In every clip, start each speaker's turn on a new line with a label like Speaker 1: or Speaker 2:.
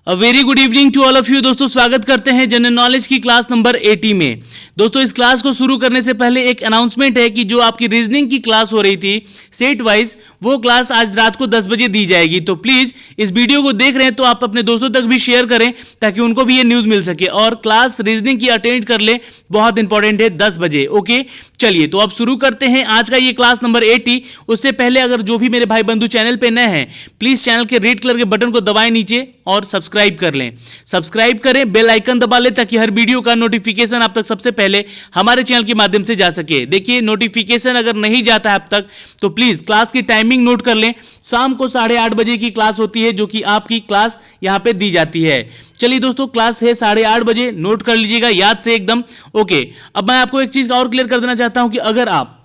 Speaker 1: A very good evening to all of you. दोस्तों स्वागत करते हैं जनरल नॉलेज की क्लास नंबर 80 में। दोस्तों इस क्लास को शुरू करने से पहले एक अनाउंसमेंट है कि जो आपकी रीजनिंग की क्लास हो रही थी सेट वाइज, वो क्लास आज रात को 10 बजे दी जाएगी। तो प्लीज इस वीडियो को देख रहे हैं तो आप अपने दोस्तों तक भी शेयर करें ताकि उनको भी ये न्यूज मिल सके और क्लास रीजनिंग की अटेंड कर ले, बहुत इंपॉर्टेंट है 10 बजे। ओके चलिए तो अब शुरू करते हैं आज का ये क्लास नंबर 80। उससे पहले अगर जो भी मेरे भाई बंधु चैनल पे नए हैं प्लीज चैनल के रेड कलर के बटन को दबाएं नीचे और सब्सक्राइब कर लें। सब्सक्राइब करें, बेल आइकन दबा लें ताकि हर वीडियो का नोटिफिकेशन आप तक सबसे पहले हमारे चैनल के माध्यम से जा सके। देखिए नोटिफिकेशन अगर नहीं जाता है अब तक तो प्लीज क्लास की टाइमिंग नोट कर लें। शाम को 8:30 बजे की क्लास होती है जो कि आपकी क्लास यहां पे दी जाती है। चलिए दोस्तों क्लास है 8:30 बजे, नोट कर लीजिएगा याद से एकदम। ओके अब मैं आपको एक चीज और क्लियर कर देना चाहता हूं कि अगर आप,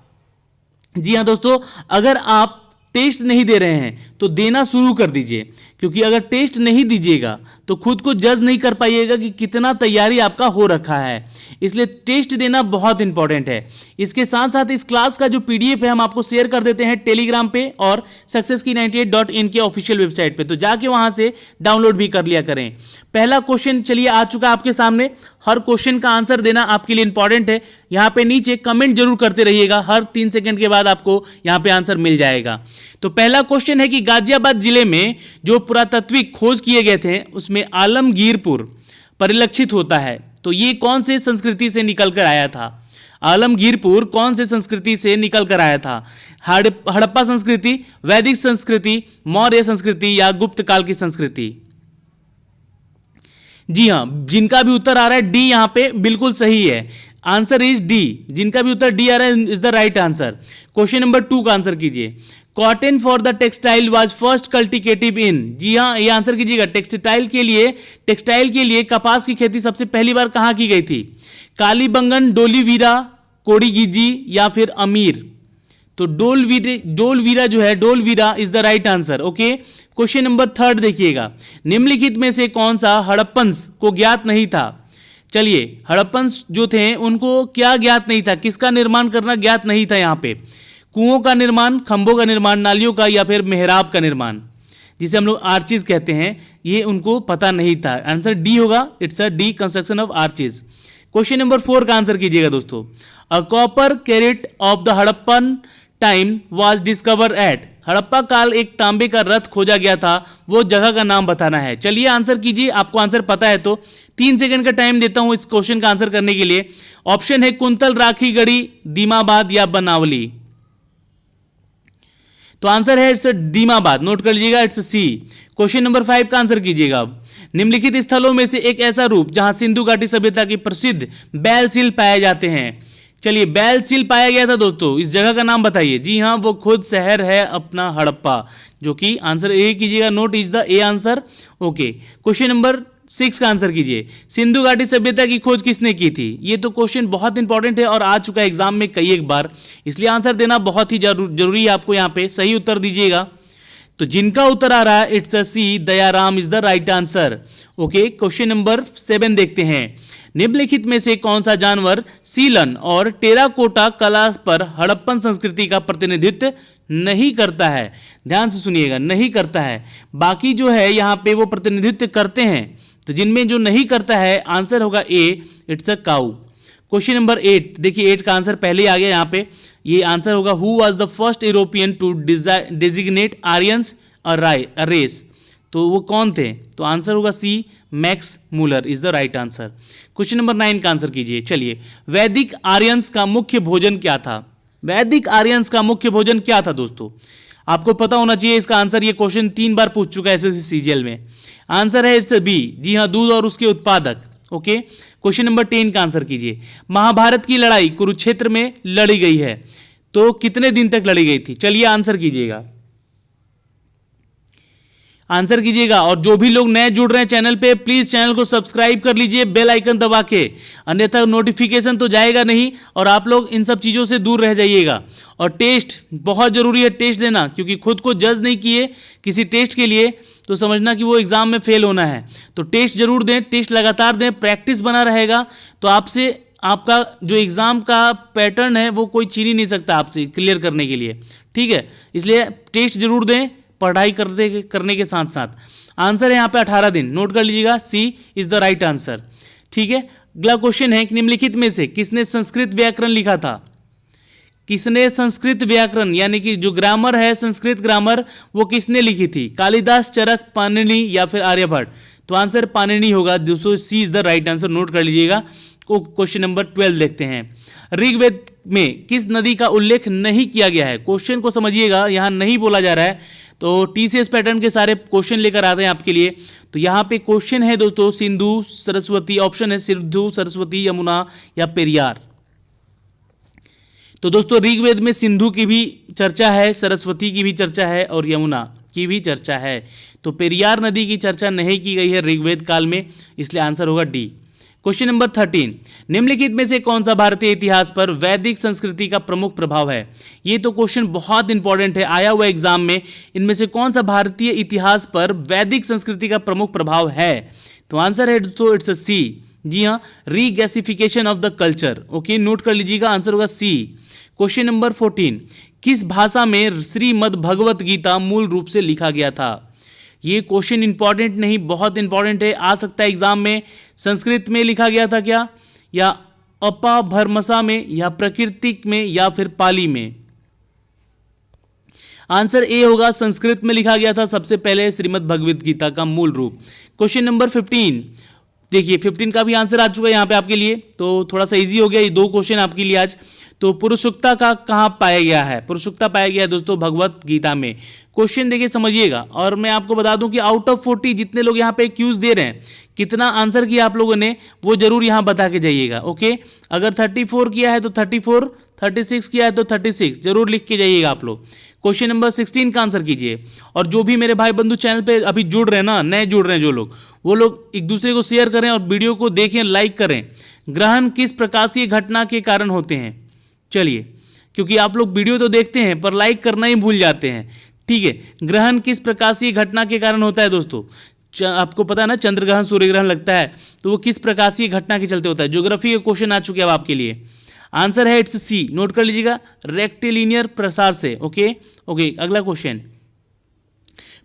Speaker 1: जी हां दोस्तों, अगर आप टेस्ट नहीं दे रहे हैं तो देना शुरू कर दीजिए, क्योंकि अगर टेस्ट नहीं दीजिएगा तो खुद को जज नहीं कर पाइएगा कि कितना तैयारी आपका हो रखा है। इसलिए टेस्ट देना बहुत इंपॉर्टेंट है। इसके साथ साथ इस क्लास का जो पीडीएफ है हम आपको शेयर कर देते हैं टेलीग्राम पे और successkey98.in के ऑफिशियल वेबसाइट पे, तो जाके वहां से डाउनलोड भी कर लिया करें। पहला क्वेश्चन चलिए आ चुका आपके सामने। हर क्वेश्चन का आंसर देना आपके लिए इंपॉर्टेंट है। यहां पे नीचे कमेंट जरूर करते रहिएगा, हर 3 सेकंड के बाद आपको यहां पे आंसर मिल जाएगा। तो पहला क्वेश्चन है कि गाजियाबाद जिले में जो पुरातात्विक खोज किए गए थे उसमें आलमगीरपुर परिलक्षित होता है, तो ये कौन से संस्कृति से निकल कर आया था? आलमगीरपुर कौन से संस्कृति से निकल कर आया था? हड़प्पा संस्कृति, वैदिक संस्कृति, मौर्य संस्कृति या गुप्त काल की संस्कृति? जी हां, जिनका भी उत्तर आ रहा है डी यहां पे बिल्कुल सही है। Answer is D. जिनका भी उत्तर डी आ रहा है is the right answer. Question number 2 का आंसर कीजिए। Cotton for the textile was first cultivated in, जी हां ये आंसर कीजिएगा। टेक्सटाइल के लिए कपास की खेती सबसे पहली बार कहां की गई थी? कालीबंगन, डोलीवीरा, कोडीगिजी या फिर अमीर? तो डोलवीरा जो है, Dholavira is the right answer. Okay question number 3 देखिएगा। निम्नलिखित में से कौन सा हड़प्पन्स को ज्ञात नहीं था? चलिए हड़प्पन्स जो थे उनको क्या ज्ञात नहीं था, किसका निर्माण करना ज्ञात नहीं था? यहां पे कुओं का निर्माण, खंभों का निर्माण, नालियों का या फिर मेहराब का निर्माण, जिसे हम लोग आर्चिज कहते हैं, ये उनको पता नहीं था। आंसर डी होगा, it's a D, construction of arches. Question number 4 का आंसर कीजिएगा दोस्तों। A copper carat of the Harappan time was discover at, Harappa काल एक तांबे का रथ खोजा गया था, वो जगह का नाम बताना है। चलिए आंसर कीजिए, आपको आंसर पता है तो 3 सेकंड का टाइम देता हूं इस क्वेश्चन का आंसर करने के लिए। ऑप्शन है कुंतल, राखीगढ़ी, दीमाबाद या बनावली। तो आंसर है इट्स दीमाबाद, नोट कर लीजिएगा, इट्स सी। क्वेश्चन नंबर 5 का आंसर कीजिएगा। निम्नलिखित स्थलों में से एक ऐसा रूप जहां सिंधु घाटी सभ्यता के प्रसिद्ध बैल सील पाए जाते हैं। चलिए बैल सील पाया गया था दोस्तों, इस जगह का नाम बताइए। जी हां वो खुद शहर है अपना हड़प्पा, जो कि आंसर ए कीजिएगा, note is the A answer. Okay question number 6 का आंसर कीजिए। सिंधु घाटी सभ्यता की खोज किसने की थी? ये तो क्वेश्चन बहुत इंपॉर्टेंट है और आ चुका है एग्जाम में कई एक बार, इसलिए आंसर देना बहुत ही जरूरी है आपको। यहां पे सही उत्तर दीजिएगा। तो जिनका उत्तर आ रहा है it's a C, Dayaram is the right answer. Okay question number 7 देखते हैं। निम्नलिखित में से कौन सा जानवर सीलन और टेराकोटा कला पर हड़प्पन संस्कृति का प्रतिनिधित्व नहीं करता है? ध्यान से सुनिएगा, नहीं करता है। बाकी जो है यहां पे वो प्रतिनिधित्व करते हैं, तो जिनमें जो नहीं करता है आंसर होगा A, it's a cow. Question number 8 देखिए, 8 का आंसर पहले ही आ गया यहां पे। ये आंसर होगा who was the first European to designate Aryans a race, तो वो कौन थे? तो आंसर होगा C, Max Muller is the right answer. Question number 9 का आंसर कीजिए। चलिए वैदिक आर्यंस का मुख्य भोजन क्या था? वैदिक आर्यंस का मुख्य भोजन क्या था दोस्तों? आपको पता होना चाहिए इसका आंसर। ये क्वेश्चन 3 बार पूछ चुका है एसएससी सीजीएल में। आंसर है इट्स बी, जी हां दूध और उसके उत्पादक। ओके क्वेश्चन नंबर 10 का आंसर कीजिए। महाभारत की लड़ाई कुरुक्षेत्र में लड़ी गई है, तो कितने दिन तक लड़ी गई थी? चलिए आंसर कीजिएगा, आंसर कीजिएगा। और जो भी लोग नए जुड़ रहे हैं चैनल पे प्लीज चैनल को सब्सक्राइब कर लीजिए बेल आइकन दबा के, अन्यथा नोटिफिकेशन तो जाएगा नहीं और आप लोग इन सब चीज़ों से दूर रह जाइएगा। और टेस्ट बहुत जरूरी है, टेस्ट देना, क्योंकि खुद को जज नहीं किए किसी टेस्ट के लिए तो समझना कि वो एग्जाम में फेल होना है। तो टेस्ट जरूर दें, टेस्ट लगातार दें, प्रैक्टिस बना रहेगा तो आपसे आपका जो एग्जाम का पैटर्न है वो कोई छीन ही नहीं सकता आपसे क्लियर करने के लिए, ठीक है। इसलिए टेस्ट जरूर दें पढ़ाई करने के साथ साथ। आंसर है यहाँ पे 18 दिन, नोट कर लीजिएगा, सी इज द राइट आंसर। ठीक है, अगला क्वेश्चन है कि निम्नलिखित में से किसने संस्कृत व्याकरण लिखा था? किसने संस्कृत व्याकरण यानी कि जो ग्रामर है, संस्कृत ग्रामर, वो किसने लिखी थी? कालिदास, चरक, पाणिनि या फिर आर्यभट्ट? तो आंसर पाणिनि होगा दोस्तों, C is the right answer, note कर लीजिएगा। क्वेश्चन नंबर 12 देखते हैं। ऋग्वेद में किस नदी का उल्लेख नहीं किया गया है? क्वेश्चन को समझिएगा, यहाँ नहीं बोला जा रहा है, तो टीसीएस पैटर्न के सारे क्वेश्चन लेकर आते हैं आपके लिए। तो यहाँ पे क्वेश्चन है दोस्तों सिंधु, सरस्वती, ऑप्शन है सिंधु, सरस्वती, यमुना या पेरियार। तो दोस्तों ऋग्वेद में सिंधु की भी चर्चा है, सरस्वती की भी चर्चा है और यमुना की भी चर्चा है। तो पेरियार नदी की चर्चा नहीं की गई है ऋग्वेद काल में, इसलिए आंसर होगा डी। क्वेश्चन नंबर 13, निम्नलिखित में से कौन सा भारतीय इतिहास पर वैदिक संस्कृति का प्रमुख प्रभाव है? ये तो क्वेश्चन बहुत इंपॉर्टेंट है, आया हुआ एग्जाम में। इनमें से कौन सा भारतीय इतिहास पर वैदिक संस्कृति का प्रमुख प्रभाव है? तो आंसर है दोस्तों इट्स सी। जी हाँ, regasification of the culture. Okay, note कर लीजिएगा, आंसर होगा सी। क्वेश्चन नंबर 14, किस भाषा में श्रीमद् भगवत गीता मूल रूप से लिखा गया था? ये क्वेश्चन इंपॉर्टेंट नहीं, बहुत इंपॉर्टेंट है, आ सकता है एग्जाम में। संस्कृत में लिखा गया था क्या, या अपभ्रंशा में, या प्राकृतिक में, या फिर पाली में? आंसर ए होगा, संस्कृत में लिखा गया था सबसे पहले श्रीमद् भगवत गीता का मूल रूप। क्वेश्चन नंबर 15, देखिए 15 का भी आंसर आ चुका है यहाँ पे आपके लिए, तो थोड़ा सा इजी हो गया ये दो क्वेश्चन आपके लिए आज। तो पुरुषुक्ता का कहाँ पाया गया है? पुरुषुक्ता पाया गया है दोस्तों भगवत गीता में। क्वेश्चन देखिए समझिएगा, और मैं आपको बता दूं कि आउट ऑफ 40 जितने लोग यहाँ पे क्यूज दे रहे हैं, कितना आंसर किया आप लोगों ने वो जरूर यहाँ बता के जाइएगा। ओके, अगर 34 किया है तो 34, 36 किया है तो 36 जरूर लिख के जाइएगा आप लोग। क्वेश्चन नंबर 16 का आंसर कीजिए। और जो भी मेरे भाई बंधु चैनल पे अभी जुड़ रहे हैं ना, नए जुड़ रहे हैं जो लोग, वो लोग एक दूसरे को शेयर करें और वीडियो को देखें, लाइक करें। ग्रहण किस प्रकाशीय घटना के कारण होते हैं? चलिए, क्योंकि आप लोग वीडियो तो देखते हैं पर लाइक करना ही भूल जाते हैं। ठीक है, ग्रहण किस प्रकाशीय घटना के कारण होता है दोस्तों? आपको पता है ना, चंद्र ग्रहण, सूर्य ग्रहण लगता है, तो वो किस प्रकाशीय घटना के चलते होता है? ज्योग्राफी के क्वेश्चन आ चुके हैं अब आपके लिए। आंसर है इट्स सी, नोट कर लीजिएगा, रेक्टिलिनियर प्रसार से। ओके, अगला क्वेश्चन,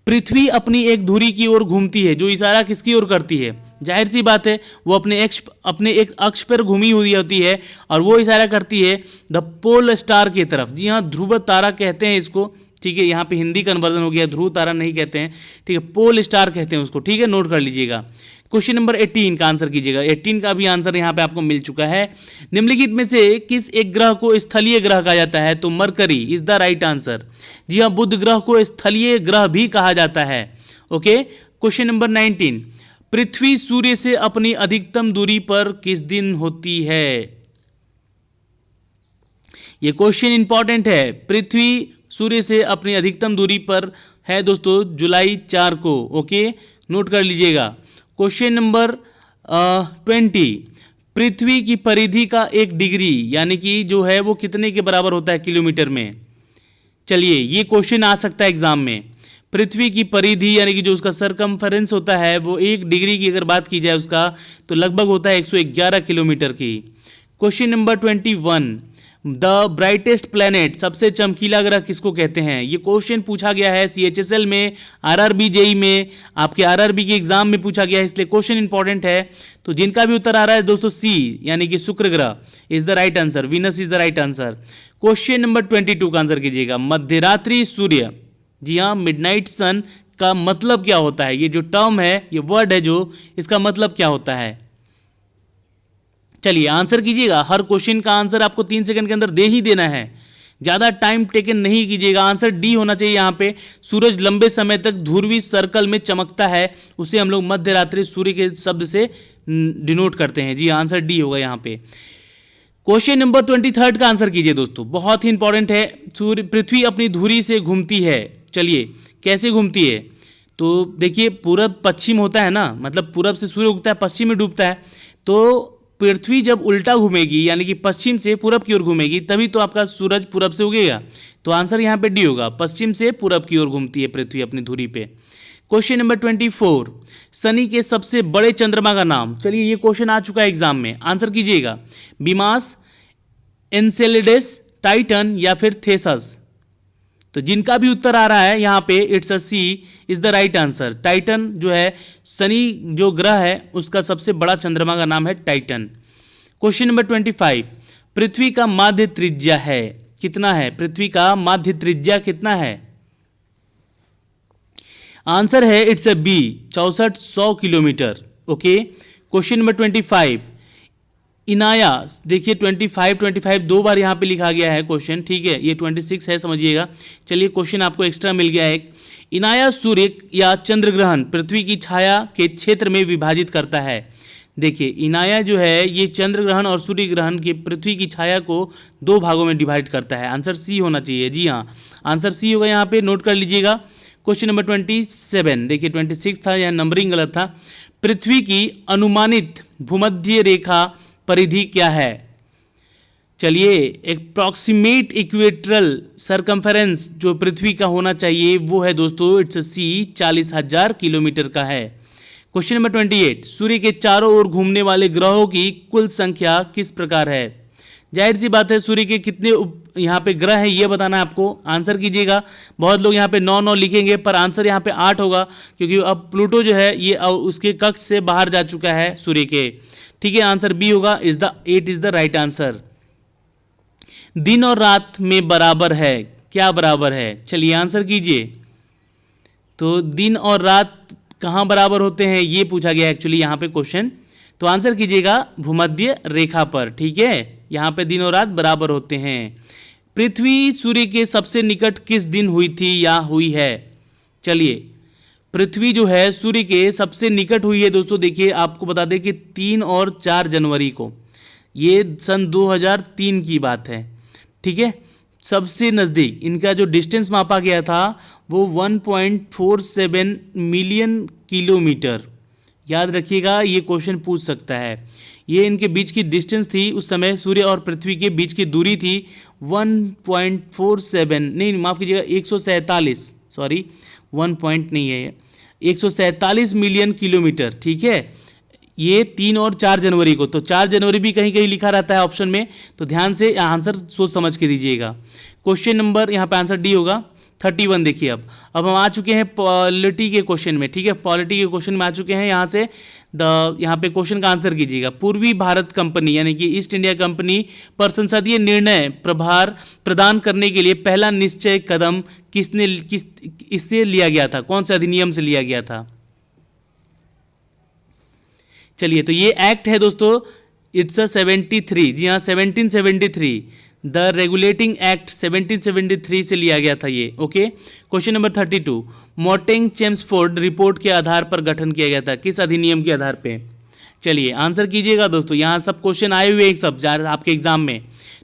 Speaker 1: पृथ्वी अपनी एक धुरी की ओर घूमती है, जो इशारा किसकी ओर करती है? जाहिर सी बात है, वो अपने एक अक्ष पर घूमी हुई होती है और वो इशारा करती है द पोल स्टार की तरफ। जी हाँ, ध्रुव तारा कहते हैं इसको। ठीक है, यहाँ पे हिंदी कन्वर्जन हो गया, ध्रुव तारा नहीं कहते हैं, ठीक है, पोल स्टार कहते हैं उसको। ठीक है, नोट कर लीजिएगा। क्वेश्चन नंबर 18 का आंसर कीजिएगा। 18 का भी आंसर यहाँ पे आपको मिल चुका है। निम्नलिखित में से किस एक ग्रह को स्थलीय ग्रह कहा जाता है? तो Mercury is the right answer. जी हाँ, बुध ग्रह को स्थलीय ग्रह भी कहा जाता है। ओके, क्वेश्चन नंबर 19, पृथ्वी सूर्य से अपनी अधिकतम दूरी पर किस दिन होती है? यह क्वेश्चन इंपॉर्टेंट है। पृथ्वी सूर्य से अपनी अधिकतम दूरी पर है दोस्तों जुलाई 4 को। ओके, नोट कर लीजिएगा। क्वेश्चन नंबर 20, पृथ्वी की परिधि का 1 डिग्री यानी कि जो है वो कितने के बराबर होता है किलोमीटर में? चलिए, ये क्वेश्चन आ सकता है एग्जाम में। पृथ्वी की परिधि यानी कि जो उसका सरकमफेरेंस होता है वो 1 डिग्री की अगर बात की जाए उसका, तो लगभग होता है 111 किलोमीटर की। Question number 21, the brightest planet, सबसे चमकीला ग्रह किसको कहते हैं? ये क्वेश्चन पूछा गया है CHSL में, RRB JEE में, आपके RRB के एग्जाम में पूछा गया है, इसलिए क्वेश्चन इंपॉर्टेंट है। तो जिनका भी उत्तर आ रहा है दोस्तों सी यानी कि शुक्र ग्रह is the right answer, Venus is the right answer. Question number 22 का आंसर कीजिएगा। मध्यरात्रि सूर्य, जी हाँ, मिडनाइट सन का मतलब क्या होता है? ये जो टर्म है, ये वर्ड है जो, इसका मतलब क्या होता है? चलिए आंसर कीजिएगा। हर क्वेश्चन का आंसर आपको 3 सेकंड के अंदर दे ही देना है, ज़्यादा टाइम टेकन नहीं कीजिएगा। आंसर डी होना चाहिए यहाँ पे। सूरज लंबे समय तक ध्रुवीय सर्कल में चमकता है, उसे हम लोग मध्यरात्रि सूर्य के शब्द से डिनोट करते हैं। जी आंसर डी होगा यहाँ पे। क्वेश्चन नंबर 23 का आंसर कीजिए दोस्तों, बहुत ही इंपॉर्टेंट है। पृथ्वी अपनी धुरी से घूमती है, चलिए कैसे घूमती है? तो देखिए, पूरब पश्चिम होता है ना, मतलब पूरब से सूर्य उगता है, पश्चिम में डूबता है। तो पृथ्वी जब उल्टा घूमेगी यानी कि पश्चिम से पूरब की ओर घूमेगी, तभी तो आपका सूरज पूरब से उगेगा। तो आंसर यहाँ पे डी होगा, पश्चिम से पूरब की ओर घूमती है पृथ्वी अपनी धुरी पे। क्वेश्चन नंबर 24, शनि के सबसे बड़े चंद्रमा का नाम। चलिए, ये क्वेश्चन आ चुका है एग्जाम में, आंसर कीजिएगा। बीमास, एनसेलेडस, टाइटन या फिर थेसस? तो जिनका भी उत्तर आ रहा है यहाँ पे it's a C is the right answer. Titan जो है शनि जो ग्रह है उसका सबसे बड़ा चंद्रमा का नाम है टाइटन। क्वेश्चन नंबर 25, पृथ्वी का माध्य त्रिज्या है कितना है? पृथ्वी का माध्य त्रिज्या कितना है? आंसर है it's a B 6400 kilometre. Okay. Question number 25, Inaya, देखिए 25 दो बार यहाँ पे लिखा गया है क्वेश्चन, ठीक है, ये 26 है समझिएगा। चलिए क्वेश्चन आपको एक्स्ट्रा मिल गया है एक। इनाया सूर्य या चंद्र ग्रहण पृथ्वी की छाया के क्षेत्र में विभाजित करता है। देखिए इनाया जो है ये चंद्र ग्रहण और सूर्य ग्रहण की पृथ्वी की छाया को दो भागों में डिवाइड करता है। आंसर सी होना चाहिए। जी हाँ, आंसर सी होगा, यहाँ पे नोट कर लीजिएगा। क्वेश्चन नंबर 27, देखिए 26 था, यहाँ नंबरिंग गलत था। पृथ्वी की अनुमानित भूमध्य रेखा परिधि क्या है? चलिए, अप्रॉक्सीमेट इक्वेटरल सरकमफेरेंस जो पृथ्वी का होना चाहिए वो है दोस्तों इट्स सी 40,000 किलोमीटर का है। क्वेश्चन नंबर 28, सूर्य के चारों ओर घूमने वाले ग्रहों की कुल संख्या किस प्रकार है? जाहिर सी बात है सूर्य के कितने यहाँ पे ग्रह हैं ये बताना है आपको। आंसर कीजिएगा। बहुत लोग यहाँ पे 9 लिखेंगे पर आंसर यहाँ पे 8 होगा, क्योंकि अब प्लूटो जो है ये उसके कक्ष से बाहर जा चुका है सूर्य के। ठीक है, आंसर बी होगा, 8 इज द राइट आंसर। दिन और रात में बराबर है, क्या बराबर है? चलिए आंसर कीजिए। तो दिन और रात कहाँ बराबर होते हैं ये पूछा गया एक्चुअली यहाँ पे क्वेश्चन। तो आंसर कीजिएगा भूमध्य रेखा पर। ठीक है, यहाँ पे दिन और रात बराबर होते हैं। पृथ्वी सूर्य के सबसे निकट किस दिन हुई थी या हुई है? चलिए, पृथ्वी जो है सूर्य के सबसे निकट हुई है दोस्तों। देखिए आपको बता दें कि 3 और 4 जनवरी को, ये सन 2003 की बात है। ठीक है, सबसे नज़दीक इनका जो डिस्टेंस मापा गया था वो 1.47 मिलियन किलोमीटर। याद रखिएगा, ये क्वेश्चन पूछ सकता है। ये इनके बीच की डिस्टेंस थी उस समय, सूर्य और पृथ्वी के बीच की दूरी थी 1.47, नहीं माफ़ कीजिएगा 147, सॉरी 1 पॉइंट नहीं है, 147 मिलियन किलोमीटर। ठीक है, ये 3 और 4 जनवरी को, तो 4 जनवरी भी कहीं कहीं लिखा रहता है ऑप्शन में, तो ध्यान से आंसर सोच समझ के दीजिएगा। क्वेश्चन नंबर यहाँ पे आंसर डी होगा 31। देखिए अब हम आ चुके हैं पॉलिटी के क्वेश्चन में। ठीक है, पॉलिटी के क्वेश्चन में आ चुके हैं। यहाँ से यहाँ पे क्वेश्चन का आंसर कीजिएगा। पूर्वी भारत कंपनी यानी कि ईस्ट इंडिया कंपनी पर संसदीय निर्णय प्रभार प्रदान करने के लिए पहला निश्चय कदम इससे लिया गया था? कौन से अधिनियम से लिया गया था? चलिए, तो ये एक्ट है दोस्तों, इट्स अ 73। जी हाँ, 1773, द रेगुलेटिंग एक्ट 1773 से लिया गया था ये। Okay. Question number 32, Montagu Chelmsford report के आधार पर गठन किया गया था, किस अधिनियम के आधार पे? चलिए आंसर कीजिएगा दोस्तों। यहाँ सब क्वेश्चन आए हुए हैं सब आपके एग्जाम में।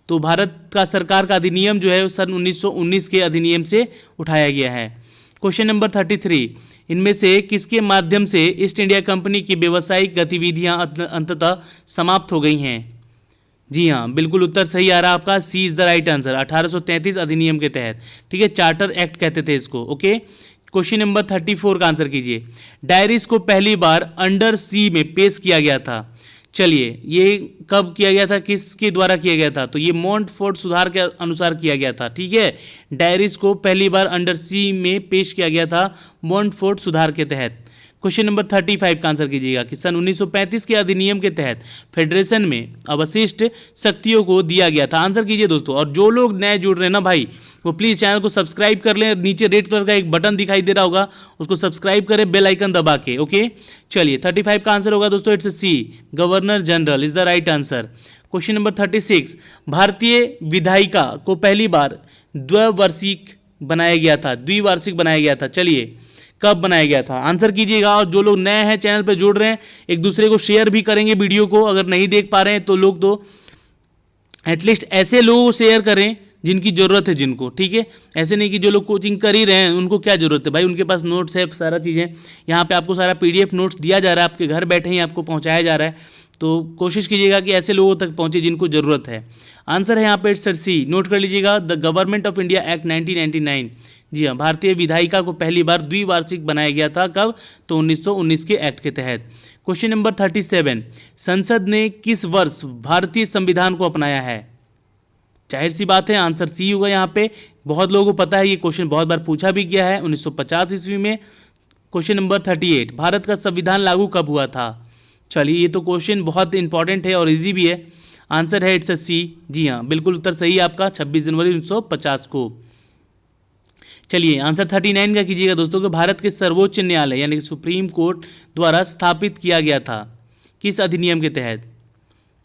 Speaker 1: तो भारत का सरकार का अधिनियम जो है सन 1919 के अधिनियम से उठाया गया है। क्वेश्चन नंबर 33, इनमें से किसके माध्यम से ईस्ट इंडिया कंपनी की व्यावसायिक गतिविधियां अंततः समाप्त हो गई हैं? जी हाँ, बिल्कुल उत्तर सही आ रहा है आपका, सी इज द राइट आंसर, 1833 अधिनियम के तहत। ठीक है, चार्टर एक्ट कहते थे इसको। ओके। क्वेश्चन नंबर 34 का आंसर कीजिए। डायरीज को पहली बार अंडर सी में पेश किया गया था। चलिए, ये कब किया गया था, किसके द्वारा किया गया था? तो ये मोंटफोर्ट सुधार के अनुसार किया गया था। ठीक है, डायरीज को पहली बार अंडर सी में पेश किया गया था मोंटफोर्ट सुधार के तहत। क्वेश्चन नंबर 35 का आंसर कीजिएगा कि सन 1935 के अधिनियम के तहत फेडरेशन में अवशिष्ट शक्तियों को दिया गया था। आंसर कीजिए दोस्तों। और जो लोग नए जुड़ रहे हैं ना भाई, वो प्लीज़ चैनल को सब्सक्राइब कर लें। नीचे रेड कलर का एक बटन दिखाई दे रहा होगा, उसको सब्सक्राइब करें बेल आइकन दबा के। ओके, चलिए 35 का आंसर होगा दोस्तों it's C, governor general is the right answer. Question number 36, भारतीय विधायिका को पहली बार द्विवार्षिक बनाया गया था। चलिए, कब बनाया गया था? आंसर कीजिएगा। और जो लोग नए हैं चैनल पर जुड़ रहे हैं, एक दूसरे को शेयर भी करेंगे वीडियो को। अगर नहीं देख पा रहे हैं तो लोग तो एटलीस्ट ऐसे लोगों को शेयर करें जिनकी ज़रूरत है जिनको। ठीक है, ऐसे नहीं कि जो लोग कोचिंग कर ही रहे हैं उनको क्या ज़रूरत है भाई, उनके पास नोट्स है, सारा चीज़ें यहाँ पे आपको सारा PDF नोट्स दिया जा रहा है, आपके घर बैठे ही आपको पहुँचाया जा रहा है। तो कोशिश कीजिएगा कि ऐसे लोगों तक पहुँचे जिनको ज़रूरत है। आंसर है यहाँ पे इट्स सी, नोट कर लीजिएगा, the government of India act 1999। जी हाँ, भारतीय विधायिका को पहली बार द्विवार्षिक बनाया गया था। कब? तो 1919 के एक्ट के तहत। क्वेश्चन नंबर 37, संसद ने किस वर्ष भारतीय संविधान को अपनाया है? जाहिर सी बात है आंसर सी होगा यहाँ पे, बहुत लोगों को पता है, ये क्वेश्चन बहुत बार पूछा भी गया है। 1950 ईस्वी में। क्वेश्चन नंबर 38, भारत का संविधान लागू कब हुआ था? चलिए, ये तो क्वेश्चन बहुत इंपॉर्टेंट है और इजी भी है। आंसर है इट्स सी। जी हाँ, बिल्कुल उत्तर सही है आपका, 26 जनवरी 1950 को। चलिए आंसर 39 का कीजिएगा दोस्तों कि भारत के सर्वोच्च न्यायालय यानी कि सुप्रीम कोर्ट द्वारा स्थापित किया गया था किस अधिनियम के तहत?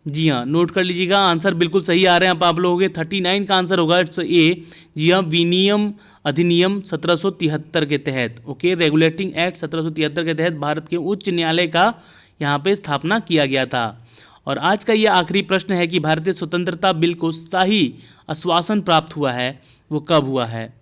Speaker 1: जी हाँ, नोट कर लीजिएगा, आंसर बिल्कुल सही आ रहे हैं आप लोगों के। 39 का आंसर होगा इट्स ए। जी हाँ, विनियम अधिनियम 1773 के तहत। ओके, रेगुलेटिंग एक्ट 1773 के तहत भारत के उच्च न्यायालय का यहाँ पे स्थापना किया गया था। और आज का ये आखिरी प्रश्न है कि भारतीय स्वतंत्रता बिल को शाही आश्वासन प्राप्त हुआ है, वो कब हुआ है?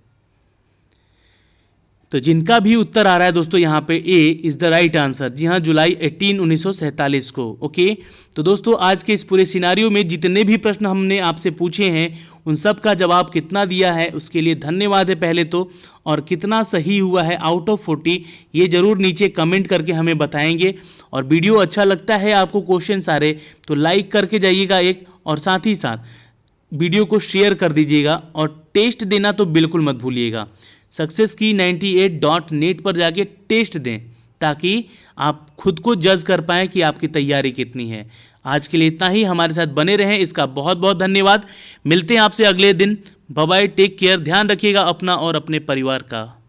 Speaker 1: तो जिनका भी उत्तर आ रहा है दोस्तों यहाँ पे A is the right answer. जी हाँ, जुलाई 18, 1947 को। ओके, तो दोस्तों आज के इस पूरे सिनारियो में जितने भी प्रश्न हमने आपसे पूछे हैं उन सब का जवाब कितना दिया है उसके लिए धन्यवाद है पहले तो, और कितना सही हुआ है आउट ऑफ 40 ये ज़रूर नीचे कमेंट करके हमें बताएंगे। और वीडियो अच्छा लगता है आपको क्वेश्चन सारे तो लाइक करके जाइएगा एक, और साथ ही साथ वीडियो को शेयर कर दीजिएगा, और टेस्ट देना तो बिल्कुल मत भूलिएगा। सक्सेस की 98.net पर जाके टेस्ट दें ताकि आप खुद को जज कर पाएँ कि आपकी तैयारी कितनी है। आज के लिए इतना ही, हमारे साथ बने रहें, इसका बहुत बहुत धन्यवाद। मिलते हैं आपसे अगले दिन। बाय बाय, टेक केयर, ध्यान रखिएगा अपना और अपने परिवार का।